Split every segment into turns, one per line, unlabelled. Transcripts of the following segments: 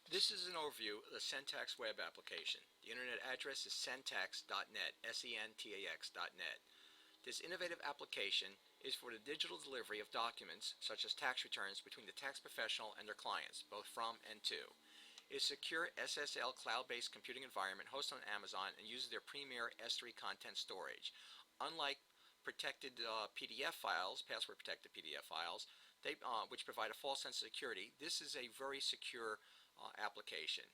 This is an overview of the Sentax web application. The internet address is sentax.net, S-E-N-T-A-X.net. This innovative application is for the digital delivery of documents such as tax returns between the tax professional and their clients, both from and to. It is a secure SSL cloud-based computing environment hosted on Amazon and uses their premier S3 content storage. Unlike protected PDF files, password-protected PDF files, which provide a false sense of security, this is a very secure application.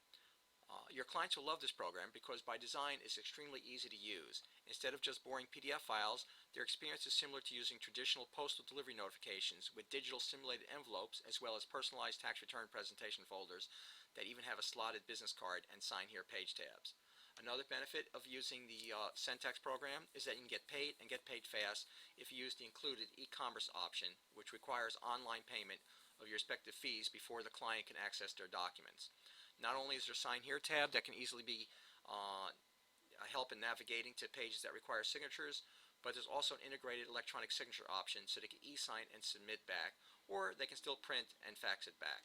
Your clients will love this program because by design it's extremely easy to use. Instead of just boring PDF files, their experience is similar to using traditional postal delivery notifications with digital simulated envelopes as well as personalized tax return presentation folders that even have a slotted business card and sign here page tabs. Another benefit of using the Sentax program is that you can get paid and get paid fast if you use the included e-commerce option, which requires online payment of your respective fees before the client can access their documents. Not only is there a Sign Here tab that can easily be a help in navigating to pages that require signatures, but there's also an integrated electronic signature option so they can e-sign and submit back, or they can still print and fax it back.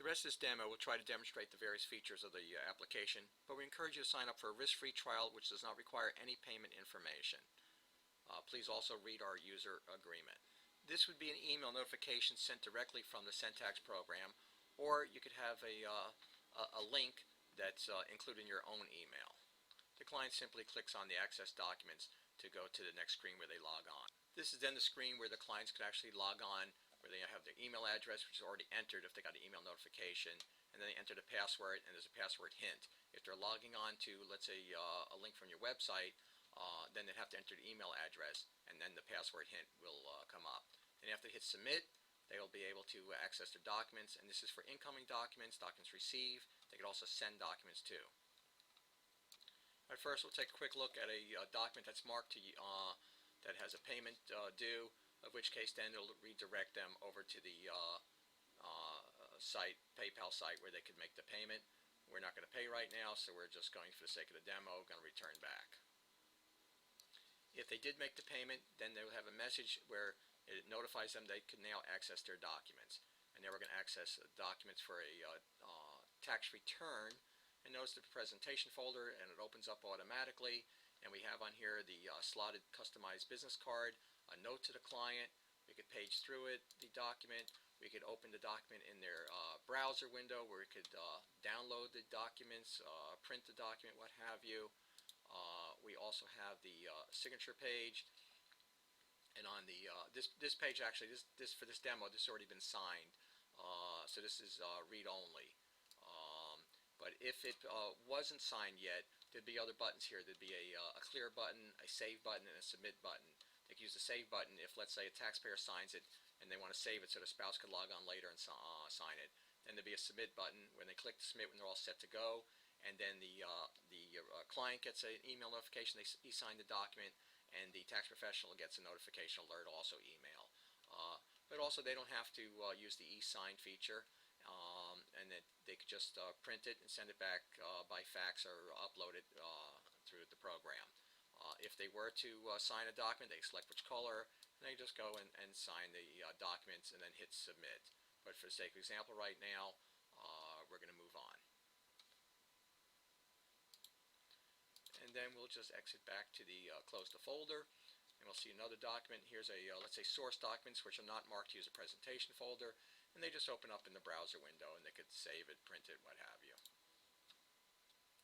The rest of this demo will try to demonstrate the various features of the application, but we encourage you to sign up for a risk-free trial which does not require any payment information. Please also read our user agreement. This would be an email notification sent directly from the Sentax program, or you could have a link that's included in your own email. The client simply clicks on the Access Documents to go to the next screen where they log on. This is then the screen where the clients could actually log on, where they have their email address, which is already entered if they got an email notification, and then they enter the password, and there's a password hint. If they're logging on to, let's say, a link from your website, then they'd have to enter the email address, and then the password hint will come up. Then after they hit Submit, they will be able to access their documents, and this is for incoming documents, documents received. They could also send documents too. All right, first we'll take a quick look at a document that's marked to that has a payment due, of which case then it'll redirect them over to the site, PayPal site, where they could make the payment. We're not going to pay right now, so we're just going, for the sake of the demo, going to return back. If they did make the payment, then they will have a message where it notifies them they can now access their documents. And now we're going to access documents for a tax return. And notice the presentation folder, and it opens up automatically. And we have on here the slotted customized business card, a note to the client. We could page through it, the document. We could open the document in their browser window where we could download the documents, print the document, what have you. We also have the signature page. And on the this page, actually, this for this demo, this has already been signed, so this is read only. But if it wasn't signed yet, there'd be other buttons here. There'd be a clear button, a save button, and a submit button. They could use the save button if, let's say, a taxpayer signs it and they want to save it so the spouse could log on later and sign it. Then there'd be a submit button when they click to submit when they're all set to go, and then the client gets an email notification. They e-sign the document, and the tax professional gets a notification alert, also email. But also they don't have to use the e-sign feature, and that they could just print it and send it back by fax or upload it through the program. If they were to sign a document, they select which color, and they just go and sign the documents and then hit submit. But for the sake of example right now, we're going to move on. And then we'll just exit back to the close the folder, and we'll see another document. Here's a let's say source documents which are not marked to use a presentation folder, and they just open up in the browser window, and they could save it, print it, what have you.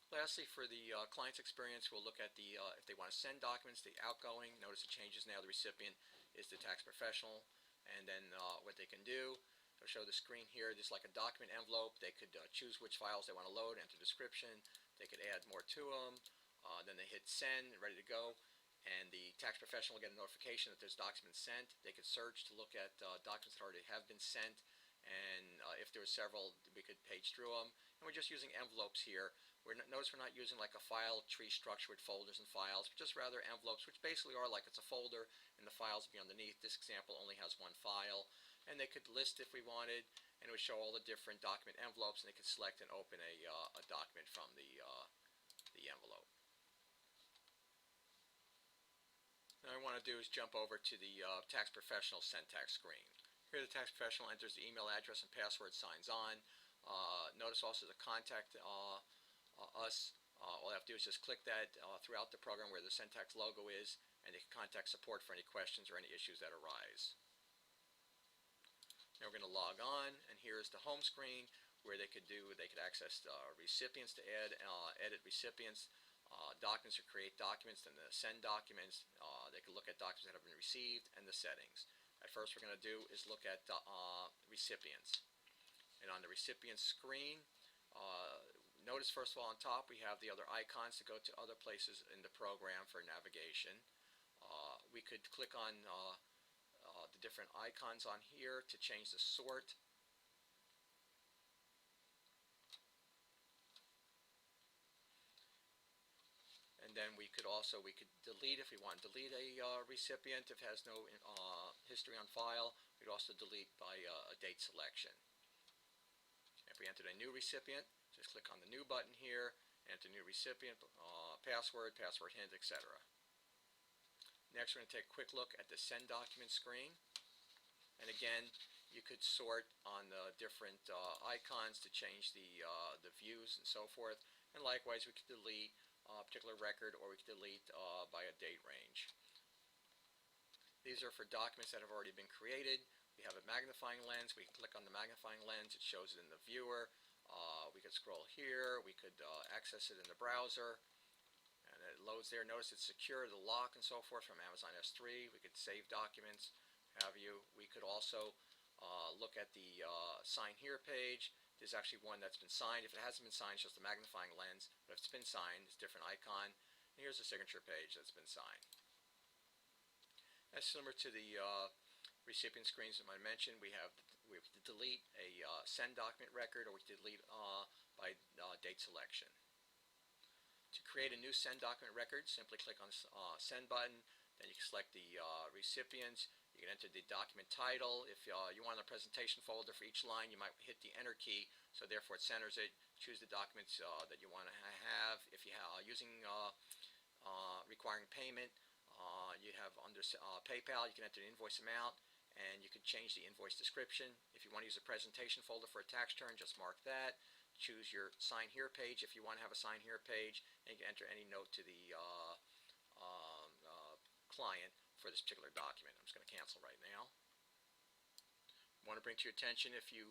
Lastly, for the client's experience, we'll look at the if they want to send documents, the outgoing. Notice it changes now. The recipient is the tax professional, and then what they can do. They'll show the screen here. This is like a document envelope. They could choose which files they want to load, enter description. They could add more to them. Then they hit send, ready to go, and the tax professional will get a notification that there's documents sent. They could search to look at documents that already have been sent, and if there were several, we could page through them. And we're just using envelopes here. Notice we're not using like a file tree structure with folders and files, but just rather envelopes, which basically are like it's a folder, and the files will be underneath. This example only has one file, and they could list if we wanted, and it would show all the different document envelopes, and they could select and open a document from the envelope. Now what I want to do is jump over to the tax professional Sentax screen. Here the tax professional enters the email address and password, signs on. Notice also to contact us. All they have to do is just click that throughout the program where the Sentax logo is, and they can contact support for any questions or any issues that arise. Now we're going to log on, and here's the home screen where they could access recipients to edit recipients, documents to create documents, and to send documents. They can look at documents that have been received and the settings. At first, we're going to do is look at recipients, and on the recipient screen, notice first of all on top we have the other icons to go to other places in the program for navigation. We could click on the different icons on here to change the sort. And then we could delete, if we want to delete a recipient if it has no history on file. We'd also delete by a date selection. If we entered a new recipient, just click on the new button here, enter new recipient, password hint, etc. Next, we're going to take a quick look at the send document screen. And again, you could sort on the different icons to change the views and so forth. And likewise, we could delete a particular record, or we could delete by a date range. These are for documents that have already been created. We have a magnifying lens. We can click on the magnifying lens. It shows it in the viewer. We could scroll here. We could access it in the browser. And it loads there. Notice it's secure, the lock and so forth from Amazon S3. We could save documents, have you. We could also look at the sign here page. There's actually one that's been signed. If it hasn't been signed, it's just a magnifying lens. But if it's been signed, it's a different icon. And here's the signature page that's been signed. That's similar to the recipient screens that I mentioned. We have to delete a send document record, or we can delete by date selection. To create a new send document record, simply click on the send button. Then you can select the recipients. You can enter the document title. If you want a presentation folder for each line, you might hit the enter key, so therefore it centers it. Choose the documents that you want to have. If you are using requiring payment, you have under PayPal, you can enter the invoice amount, and you can change the invoice description. If you want to use a presentation folder for a tax return, just mark that. Choose your sign here page if you want to have a sign here page, and you can enter any note to the client for this particular document. I'm just going to cancel right now. I want to bring to your attention, if you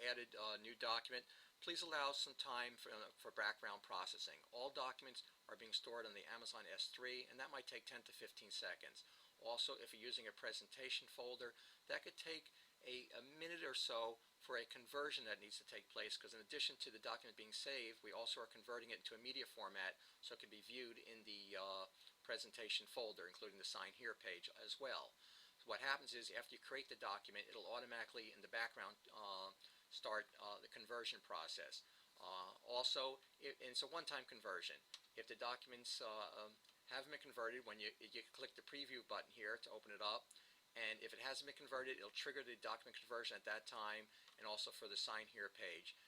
added a new document, please allow some time for background processing. All documents are being stored on the Amazon S3, and that might take 10 to 15 seconds. Also, if you're using a presentation folder, that could take a minute or so for a conversion that needs to take place, because in addition to the document being saved, we also are converting it into a media format so it can be viewed in the presentation folder, including the sign here page as well. So what happens is, after you create the document, it'll automatically in the background start the conversion process. Also, it's a one-time conversion. If the documents haven't been converted, when you click the preview button here to open it up, and if it hasn't been converted, it'll trigger the document conversion at that time, and also for the sign here page.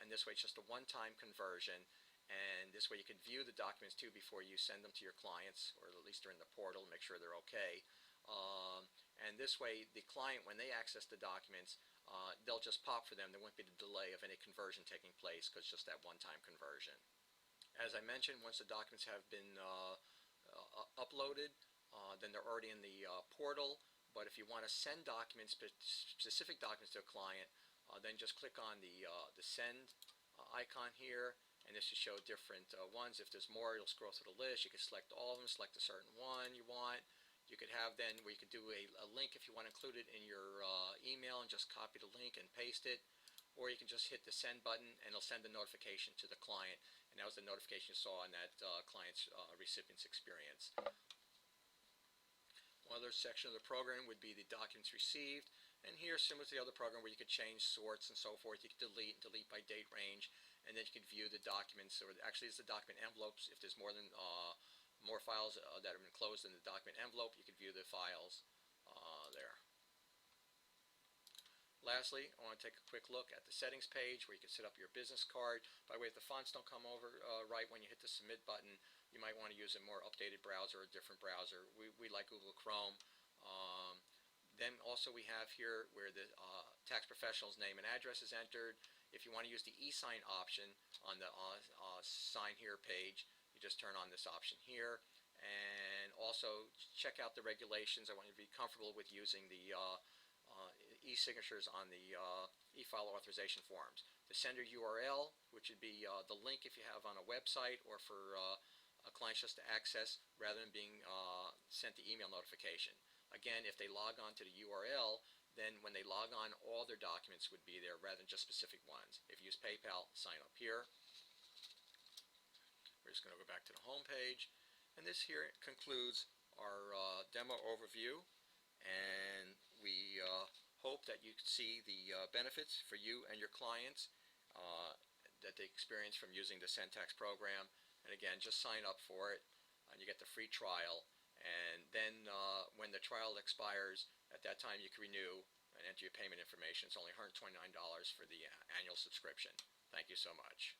And this way, it's just a one-time conversion. And this way you can view the documents too before you send them to your clients, or at least they're in the portal, make sure they're okay. And this way the client, when they access the documents, they'll just pop for them. There won't be the delay of any conversion taking place, because it's just that one-time conversion. As I mentioned, once the documents have been uploaded, then they're already in the portal. But if you want to send documents, specific documents to a client, then just click on the send icon here. And this will show different ones. If there's more, it'll scroll through the list. You can select all of them, select a certain one you want. You could have then where you could do a link if you want to include it in your email and just copy the link and paste it. Or you can just hit the send button and it'll send a notification to the client. And that was the notification you saw on that client's recipient's experience. One other section of the program would be the documents received. And here, similar to the other program where you could change sorts and so forth, you could delete and delete by date range. And then you can view the documents, or actually it's the document envelopes. If there's more files that have been closed in the document envelope, you can view the files there. Lastly, I want to take a quick look at the settings page where you can set up your business card. By the way, if the fonts don't come over right when you hit the submit button, you might want to use a more updated browser or a different browser. We like Google Chrome. Then also we have here where the tax professional's name and address is entered. If you want to use the e-sign option on the sign here page, you just turn on this option here. And also check out the regulations. I want you to be comfortable with using the e-signatures on the e-file authorization forms. The sender URL, which would be the link if you have on a website or for a client just to access rather than being sent the email notification. Again, if they log on to the URL, then when they log on, all their documents would be there rather than just specific ones. If you use PayPal, sign up here. We're just going to go back to the home page. And this here concludes our demo overview. And we hope that you see the benefits for you and your clients that they experience from using the Sentax program. And again, just sign up for it, and you get the free trial. And then when the trial expires, at that time you can renew and enter your payment information. It's only $129 for the annual subscription. Thank you so much.